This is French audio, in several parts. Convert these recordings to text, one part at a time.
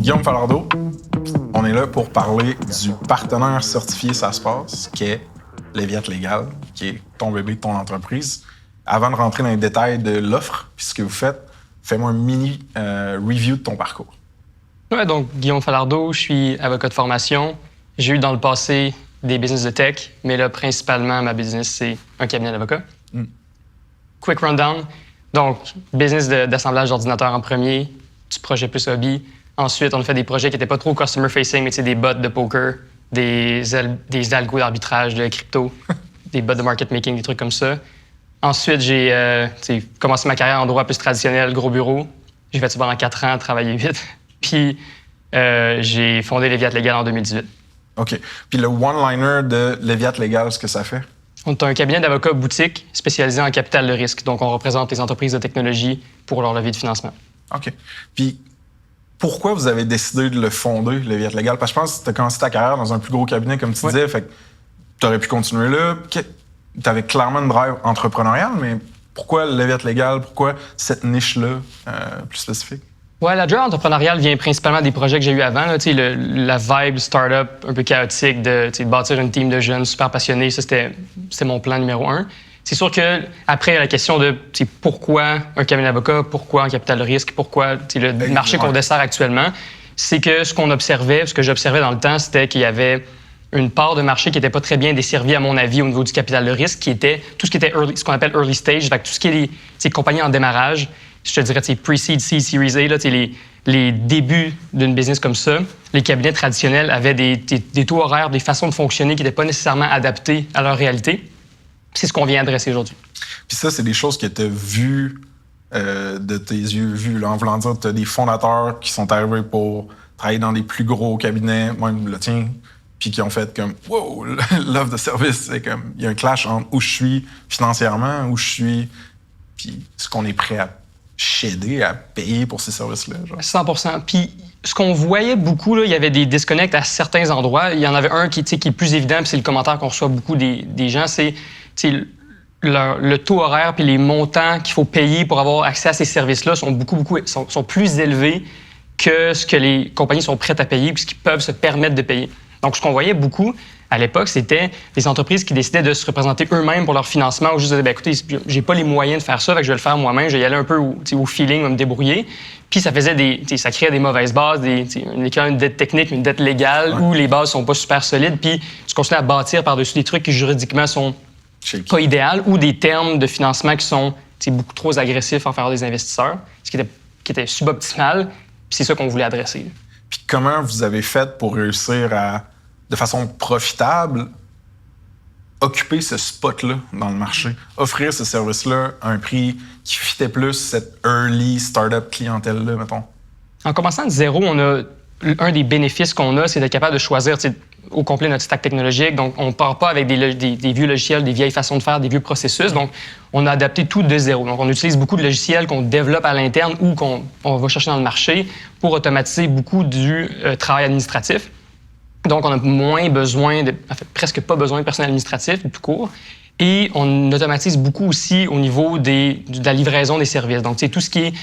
Guillaume Falardeau, on est là pour parler du partenaire certifié Ça se passe, qui est Leviat Légal, qui est ton bébé de ton entreprise. Avant de rentrer dans les détails de l'offre puis ce que vous faites, fais-moi un mini review de ton parcours. Ouais, donc Guillaume Falardeau, je suis avocat de formation. J'ai eu dans le passé des business de tech, mais là, principalement, ma business, c'est un cabinet d'avocats. Quick rundown. Donc, business d'assemblage d'ordinateurs en premier, du projet plus hobby. Ensuite, on a fait des projets qui n'étaient pas trop customer-facing, mais des bots de poker, des algos d'arbitrage, de crypto, des bots de market making, des trucs comme ça. Ensuite, j'ai commencé ma carrière en droit plus traditionnel, gros bureau. J'ai fait ça pendant 4 ans, travaillé vite. Puis, j'ai fondé Leviat Légal en 2018. OK. Puis le one-liner de Leviat Légal, ce que ça fait? On est un cabinet d'avocats boutique spécialisé en capital de risque. Donc, on représente les entreprises de technologie pour leur levée de financement. OK. Puis, pourquoi vous avez décidé de le fonder, Leviat Légal? Parce que je pense que tu as commencé ta carrière dans un plus gros cabinet, comme tu disais. Fait que tu aurais pu continuer là. Tu avais clairement une drive entrepreneuriale, mais pourquoi Leviat Légal? Pourquoi cette niche-là plus spécifique? Ouais, la drive entrepreneuriale vient principalement des projets que j'ai eu avant. Là, la vibe startup un peu chaotique de bâtir une team de jeunes super passionnés, ça, c'était mon plan numéro 1. C'est sûr que après la question de pourquoi un cabinet d'avocats, pourquoi un capital de risque, pourquoi le marché qu'on dessert actuellement, c'est que ce que j'observais dans le temps, c'était qu'il y avait une part de marché qui n'était pas très bien desservie, à mon avis, au niveau du capital de risque, qui était tout ce qui était ce qu'on appelle early stage, tout ce qui est les compagnies en démarrage. Je te dirais, pre-seed, seed, series A, là, les débuts d'une business comme ça, les cabinets traditionnels avaient des taux horaires, des façons de fonctionner qui n'étaient pas nécessairement adaptées à leur réalité. C'est ce qu'on vient adresser aujourd'hui. Puis ça, c'est des choses que tu as vues de tes yeux vus. Là, en voulant dire, tu as des fondateurs qui sont arrivés pour travailler dans des plus gros cabinets, même le tien, puis qui ont fait comme « Wow, l'offre de service, c'est comme... » Il y a un clash entre où je suis financièrement, où je suis, puis ce qu'on est prêt à shader, à payer pour ces services-là. Genre. 100%. Puis ce qu'on voyait beaucoup, là, il y avait des disconnects à certains endroits. Il y en avait un qui est plus évident, puis c'est le commentaire qu'on reçoit beaucoup des gens, c'est le taux horaire puis les montants qu'il faut payer pour avoir accès à ces services-là sont plus élevés que ce que les compagnies sont prêtes à payer puis ce qu'ils peuvent se permettre de payer. Donc, ce qu'on voyait beaucoup à l'époque, c'était des entreprises qui décidaient de se représenter eux-mêmes pour leur financement ou juste de dire, écoutez, j'ai pas les moyens de faire ça, fait que je vais le faire moi-même, je vais y aller un peu au feeling, me débrouiller. Puis ça faisait ça créait des mauvaises bases, une dette technique, une dette légale où les bases sont pas super solides. Puis tu continues à bâtir par-dessus des trucs qui juridiquement sont pas idéaux ou des termes de financement qui sont beaucoup trop agressifs en faveur des investisseurs, ce qui était suboptimal. Puis c'est ça qu'on voulait adresser. Puis comment vous avez fait pour réussir à, de façon profitable, occuper ce spot-là dans le marché, offrir ce service-là à un prix qui fitait plus cette early startup clientèle-là, mettons? En commençant de zéro, un des bénéfices qu'on a, c'est d'être capable de choisir au complet notre stack technologique. Donc, on ne part pas avec des vieux logiciels, des vieilles façons de faire, des vieux processus. Donc, on a adapté tout de zéro. Donc, on utilise beaucoup de logiciels qu'on développe à l'interne ou qu'on va chercher dans le marché pour automatiser beaucoup du travail administratif. Donc, on a moins besoin, presque pas besoin de personnel administratif, tout court. Et on automatise beaucoup aussi au niveau de la livraison des services. Donc, tout ce qui est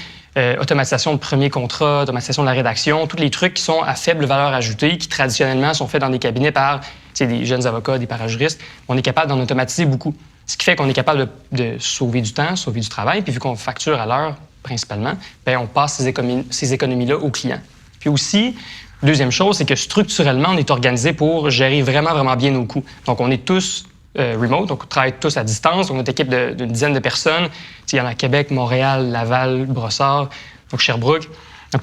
automatisation de premier contrat, automatisation de la rédaction, tous les trucs qui sont à faible valeur ajoutée, qui traditionnellement sont faits dans des cabinets par des jeunes avocats, des parajuristes, on est capable d'en automatiser beaucoup. Ce qui fait qu'on est capable de sauver du temps, sauver du travail, puis vu qu'on facture à l'heure principalement, bien, on passe ces économies-là aux clients. Puis aussi, deuxième chose, c'est que structurellement, on est organisé pour gérer vraiment, vraiment bien nos coûts. Donc, on est tous remote, donc on travaille tous à distance. On a une équipe d'une dizaine de personnes. Il y en a à Québec, Montréal, Laval, Brossard, donc Sherbrooke. Donc,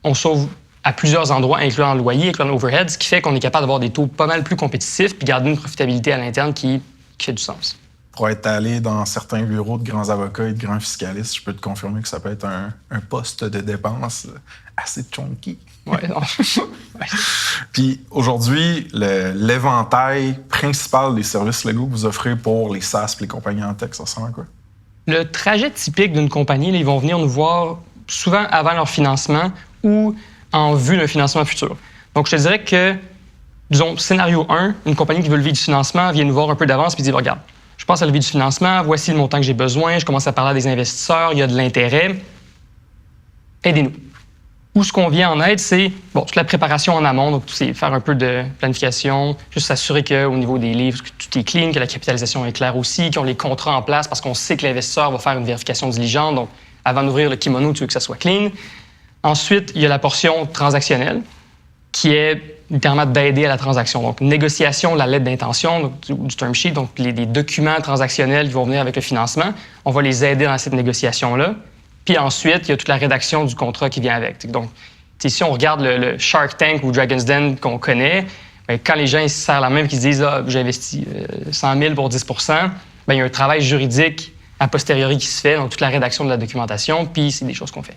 on sauve à plusieurs endroits, incluant le loyer, incluant l'overhead, ce qui fait qu'on est capable d'avoir des taux pas mal plus compétitifs puis garder une profitabilité à l'interne qui fait du sens. Pour être allé dans certains bureaux de grands avocats et de grands fiscalistes, je peux te confirmer que ça peut être un poste de dépense assez chunky. Oui, non. Puis aujourd'hui, l'éventail principal des services légaux que vous offrez pour les SaaS et les compagnies en tech, ça ressemble à quoi? Le trajet typique d'une compagnie, là, ils vont venir nous voir souvent avant leur financement ou en vue d'un financement futur. Donc, je te dirais que, disons, scénario 1, une compagnie qui veut lever du financement vient nous voir un peu d'avance et dit, regarde, je pense à lever du financement, voici le montant que j'ai besoin, je commence à parler à des investisseurs, il y a de l'intérêt. Aidez-nous. Où ce qu'on vient en aide, c'est toute la préparation en amont, donc c'est faire un peu de planification, juste s'assurer qu'au niveau des livres, que tout est clean, que la capitalisation est claire aussi, qu'ils ont les contrats en place parce qu'on sait que l'investisseur va faire une vérification diligente. Donc, avant d'ouvrir le kimono, tu veux que ça soit clean. Ensuite, il y a la portion transactionnelle qui est littéralement d'aider à la transaction. Donc, négociation de la lettre d'intention, du term sheet, donc les documents transactionnels qui vont venir avec le financement, on va les aider dans cette négociation-là. Puis ensuite, il y a toute la rédaction du contrat qui vient avec. Donc, si on regarde le Shark Tank ou Dragon's Den qu'on connaît, bien, quand les gens ils se serrent la main et qu'ils se disent « Ah, j'ai investi 100 000 pour 10 », bien, il y a un travail juridique a posteriori qui se fait, donc toute la rédaction de la documentation, puis c'est des choses qu'on fait.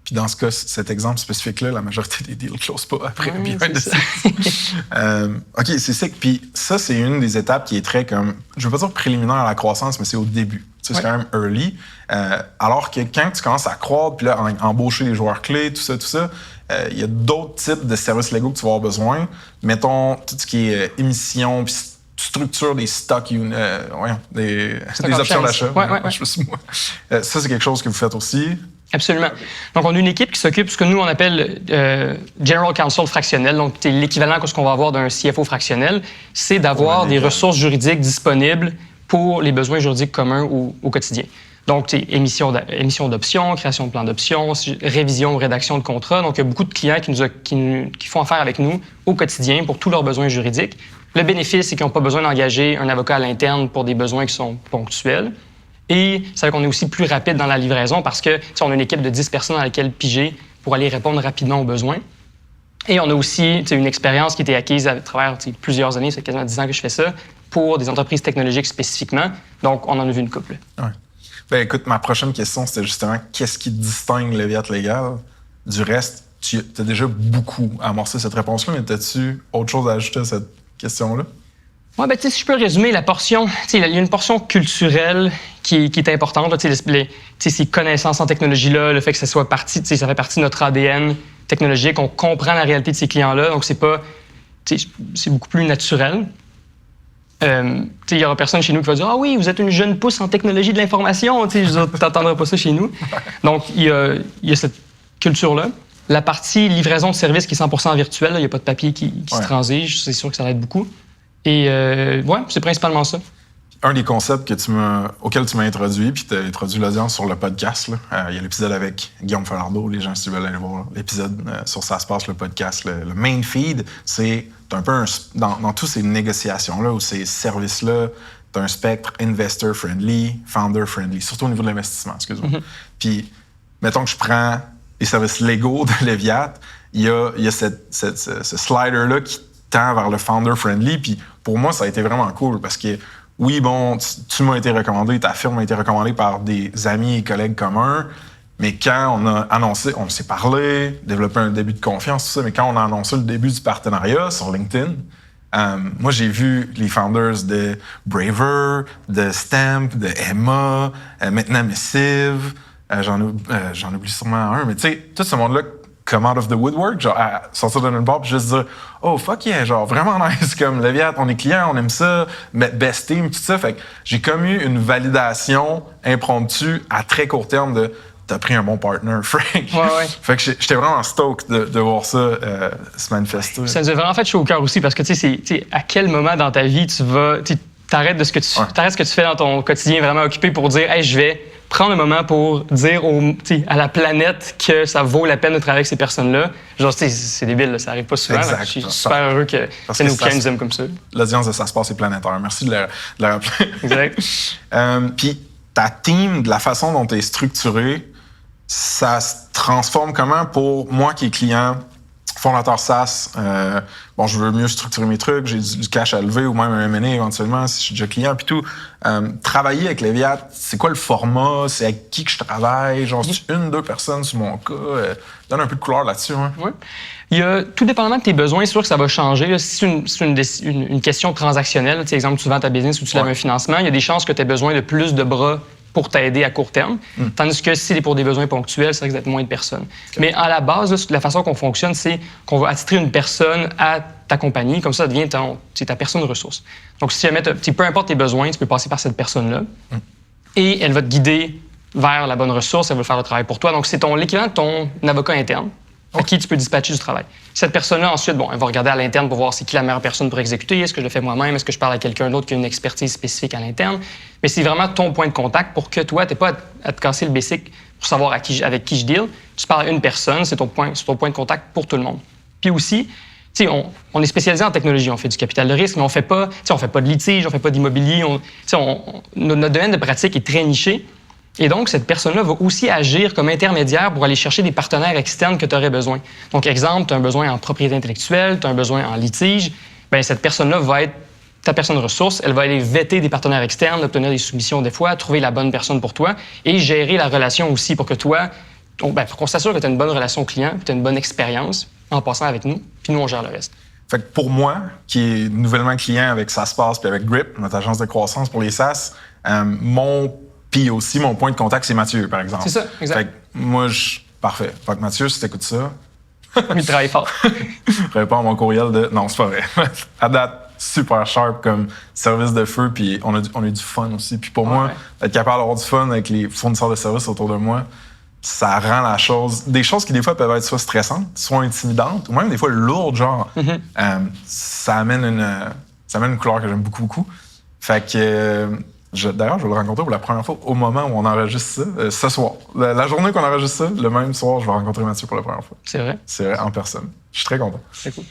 Puis dans ce cas, cet exemple spécifique-là, la majorité des deals ne closent pas après. OK, c'est sick. Puis ça, c'est une des étapes qui est très comme, je veux pas dire préliminaire à la croissance, mais c'est au début. C'est quand même early. Alors que quand tu commences à croître, puis là, embaucher les joueurs clés, tout ça, il y a d'autres types de services légaux que tu vas avoir besoin. Mettons, tout ce qui est émission, puis structure des stocks, des options d'achat. Ça, c'est quelque chose que vous faites aussi. Absolument. Donc, on a une équipe qui s'occupe de ce que nous, on appelle General Counsel fractionnel. Donc, c'est l'équivalent de ce qu'on va avoir d'un CFO fractionnel. C'est d'avoir des ressources juridiques disponibles pour les besoins juridiques communs au quotidien. Donc, émission d'options, création de plans d'options, révision, rédaction de contrats. Donc, il y a beaucoup de clients qui font affaire avec nous au quotidien pour tous leurs besoins juridiques. Le bénéfice, c'est qu'ils n'ont pas besoin d'engager un avocat à l'interne pour des besoins qui sont ponctuels. Et ça fait qu'on est aussi plus rapide dans la livraison parce que on a une équipe de 10 personnes dans laquelle piger pour aller répondre rapidement aux besoins. Et on a aussi une expérience qui a été acquise à travers plusieurs années, c'est quasiment 10 ans que je fais ça, pour des entreprises technologiques spécifiquement. Donc, on en a vu une couple. Ouais. Ben, écoute, ma prochaine question, c'était justement qu'est-ce qui distingue Leviat Légal du reste? Tu as déjà beaucoup amorcé cette réponse-là, mais as-tu autre chose à ajouter à cette question-là? Oui, ben, si je peux résumer la portion, il y a une portion culturelle qui est importante, là, ces connaissances en technologie-là, le fait que ça soit partie, ça fait partie de notre ADN technologique, on comprend la réalité de ces clients-là, donc c'est beaucoup plus naturel. Il y aura personne chez nous qui va dire « Ah oui, vous êtes une jeune pousse en technologie de l'information, tu n'entendras pas ça chez nous. » Donc, il y a cette culture-là. La partie livraison de services qui est 100% virtuelle, il n'y a pas de papier qui se transige, c'est sûr que ça aide beaucoup. Et c'est principalement ça. Un des concepts auxquels tu m'as introduit, puis tu as introduit l'audience sur le podcast, il y a l'épisode avec Guillaume Falardeau, les gens, si tu veux aller voir l'épisode sur Ça se passe, le podcast, le main feed, c'est un peu dans toutes ces négociations-là ou ces services-là, tu as un spectre investor-friendly, founder-friendly, surtout au niveau de l'investissement, excuse-moi. Mm-hmm. Puis, mettons que je prends les services légaux de Leviat, il y a ce slider-là qui tend vers le founder-friendly, puis pour moi, ça a été vraiment cool parce que oui, bon, tu m'as été recommandé, ta firme a été recommandée par des amis et collègues communs, mais quand on a annoncé, on s'est parlé, développé un début de confiance, tout ça, mais quand on a annoncé le début du partenariat sur LinkedIn, moi, j'ai vu les founders de Braver, de Stamp, de Emma, maintenant Missive, j'en oublie sûrement un, mais tu sais, tout ce monde-là come out of the woodwork, genre à sortir de nulle part puis juste dire « Oh, fuck yeah, genre vraiment nice, comme Leviat, on est client, on aime ça, best team, tout ça. » Fait que j'ai comme eu une validation impromptue à très court terme de « T'as pris un bon partner, Frank. » Ouais. Fait que j'étais vraiment stoked de voir ça se manifester. Ça nous a vraiment fait chaud au cœur aussi parce que tu sais, à quel moment dans ta vie tu vas, t'arrêtes ce que tu fais dans ton quotidien vraiment occupé pour dire « Hey, je vais prendre un moment pour dire à la planète que ça vaut la peine de travailler avec ces personnes-là. » Genre, c'est débile, là, ça arrive pas souvent. Je suis super heureux que nos clients nous aiment comme ça. L'audience de Ça se passe est planétaire. Merci de le rappeler. Exact. Puis ta team, de la façon dont tu es structuré, ça se transforme comment pour moi qui est client, fondateur SaaS, je veux mieux structurer mes trucs, j'ai du cash à lever ou même un M&A éventuellement si je suis déjà client puis tout. Travailler avec Leviat, c'est quoi le format? C'est avec qui que je travaille? Genre, c'est 1-2 personnes sur mon cas? Donne un peu de couleur là-dessus. Hein? Oui. Tout dépendamment de tes besoins, c'est sûr que ça va changer. Là. Si c'est une question transactionnelle, exemple, tu vends ta business ou tu lèves un financement, il y a des chances que tu aies besoin de plus de bras pour t'aider à court terme. Tandis que si c'est pour des besoins ponctuels, ça risque d'être moins de personnes. Okay. Mais à la base, là, la façon qu'on fonctionne, c'est qu'on va attitrer une personne à ta compagnie, comme ça devient ta personne ressource. Donc, si jamais peu importe tes besoins, tu peux passer par cette personne-là et elle va te guider vers la bonne ressource, elle va faire le travail pour toi. Donc, c'est l'équivalent de ton avocat interne. à qui tu peux dispatcher du travail. Cette personne-là, ensuite, elle va regarder à l'interne pour voir c'est qui la meilleure personne pour exécuter. Est-ce que je le fais moi-même? Est-ce que je parle à quelqu'un d'autre qui a une expertise spécifique à l'interne? Mais c'est vraiment ton point de contact pour que toi, tu n'aies pas à te casser le basic pour savoir avec qui je deal. Tu parles à une personne, c'est ton point de contact pour tout le monde. Puis aussi, on est spécialisé en technologie, on fait du capital de risque, mais on fait pas de litige, on fait pas d'immobilier. Notre domaine de pratique est très niché. Et donc, cette personne-là va aussi agir comme intermédiaire pour aller chercher des partenaires externes que tu aurais besoin. Donc, exemple, tu as un besoin en propriété intellectuelle, tu as un besoin en litige, bien, cette personne-là va être ta personne ressource. Elle va aller vêter des partenaires externes, obtenir des soumissions des fois, trouver la bonne personne pour toi et gérer la relation aussi pour que toi, pour qu'on s'assure que tu as une bonne relation client, que tu as une bonne expérience en passant avec nous, puis nous, on gère le reste. Fait que pour moi, qui est nouvellement client avec SaaSpace puis avec Grip, notre agence de croissance pour les SaaS, puis aussi, mon point de contact, c'est Mathieu, par exemple. C'est ça, exact. Fait que moi, parfait. Fait que Mathieu, si t'écoutes ça... Il travaille fort. Réponds à mon courriel de... Non, c'est pas vrai. À date, super sharp comme service de feu, puis on a eu du fun aussi. Puis pour moi, être capable d'avoir du fun avec les fournisseurs de services autour de moi, ça rend la chose... Des choses qui, des fois, peuvent être soit stressantes, soit intimidantes, ou même des fois lourdes, genre. Ça amène une couleur que j'aime beaucoup, beaucoup. Fait que... D'ailleurs, je vais le rencontrer pour la première fois au moment où on enregistre ça, ce soir. La journée qu'on enregistre ça, le même soir, je vais rencontrer Mathieu pour la première fois. C'est vrai? C'est vrai, en personne. Je suis très content. C'est cool.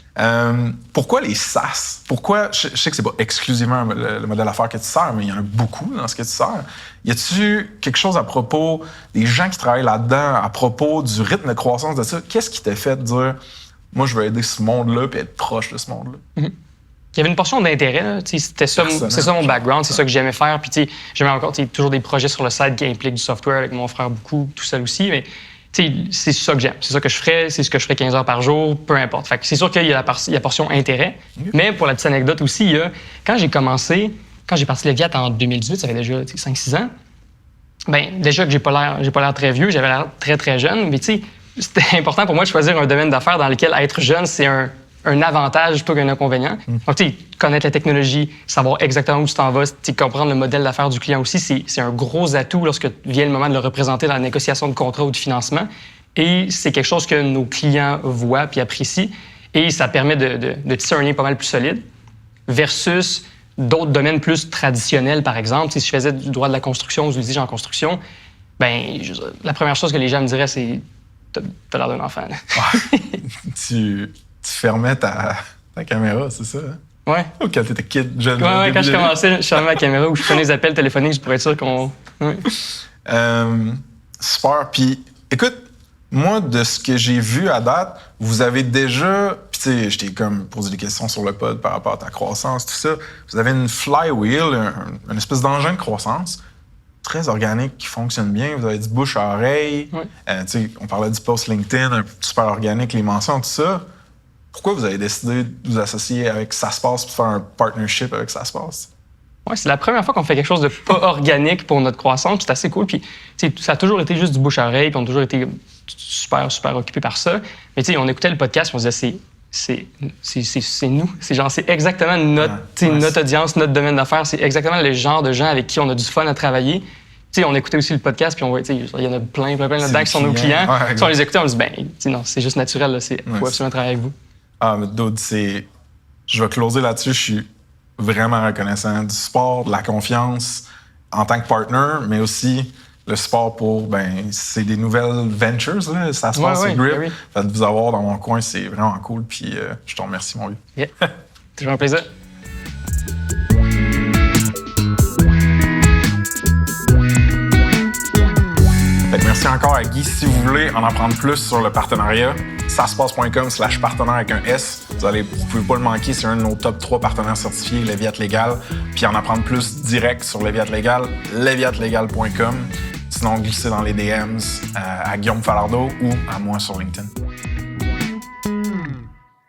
Pourquoi les SaaS? Pourquoi, je sais que c'est pas exclusivement le modèle d'affaires que tu sers, mais il y en a beaucoup dans ce que tu sers. Y a-tu quelque chose à propos des gens qui travaillent là-dedans, à propos du rythme de croissance de ça? Qu'est-ce qui t'a fait dire, moi, je veux aider ce monde-là puis être proche de ce monde-là? Il y avait une portion d'intérêt. C'est ça mon background, c'est ça que j'aimais faire. Puis j'aimais encore toujours des projets sur le site qui impliquent du software avec mon frère beaucoup, tout seul aussi. Mais c'est ça que j'aime. C'est ça que je ferais. C'est ce que je ferais 15 heures par jour, peu importe. Fait que c'est sûr qu'il y a la portion intérêt. Mais pour la petite anecdote aussi, quand j'ai parti Leviat en 2018, ça fait déjà 5-6 ans, ben déjà que j'ai pas l'air très vieux, j'avais l'air très, très jeune. Mais c'était important pour moi de choisir un domaine d'affaires dans lequel être jeune, c'est un avantage plutôt qu'un inconvénient. Donc, connaître la technologie, savoir exactement où tu t'en vas, comprendre le modèle d'affaires du client aussi, c'est un gros atout lorsque vient le moment de le représenter dans la négociation de contrat ou de financement. Et c'est quelque chose que nos clients voient puis apprécient. Et ça permet de tisser un lien pas mal plus solide versus d'autres domaines plus traditionnels, par exemple. Si je faisais du droit de la construction ou du litige en construction, la première chose que les gens me diraient, c'est « t'as l'air d'un enfant. » Tu fermais ta caméra, c'est ça? Hein? Ouais. Ou quand t'étais kid, jeune? Ouais, quand je commençais, je fermais ma caméra ou je prenais les appels téléphoniques juste pour être sûr qu'on... Ouais. Super. Puis, écoute, moi, de ce que j'ai vu à date, vous avez déjà... Puis, tu sais, je t'ai comme posé des questions sur le pod par rapport à ta croissance, tout ça. Vous avez une flywheel, une espèce d'engin de croissance très organique qui fonctionne bien. Vous avez du bouche à oreille. Ouais. Tu sais, on parlait du post LinkedIn, super organique, les mentions, tout ça. Pourquoi vous avez décidé de vous associer avec SaaSpace et de faire un partnership avec SaaSpace? Oui, c'est la première fois qu'on fait quelque chose de pas organique pour notre croissance. C'est assez cool. Puis, ça a toujours été juste du bouche à oreille. Puis on a toujours été super, super occupés par ça. Mais on écoutait le podcast et on se disait, c'est nous. C'est exactement notre audience, notre domaine d'affaires. C'est exactement le genre de gens avec qui on a du fun à travailler. On écoutait aussi le podcast, puis on voit, il y en a plein là-dedans qui sont nos clients. Ouais, on les écoutait, on se dit, non, c'est juste naturel. Il faut absolument travailler avec vous. Ah, mais dude, je vais closer là-dessus. Je suis vraiment reconnaissant du support, de la confiance en tant que partner, mais aussi le support pour, c'est des nouvelles ventures, là. Ça se passe, c'est Grip. Oui. Fait de vous avoir dans mon coin, c'est vraiment cool. Puis je te remercie, mon vieux. Yeah. Toujours un plaisir. Merci encore à Guy. Si vous voulez en apprendre plus sur le partenariat, saaspace.com/partenaire avec un S. Vous pouvez pas le manquer, c'est un de nos top 3 partenaires certifiés, Leviat Légal. Puis en apprendre plus direct sur Leviat Légal, leviatlegal.com. Sinon, glissez dans les DMs à Guillaume Falardeau ou à moi sur LinkedIn.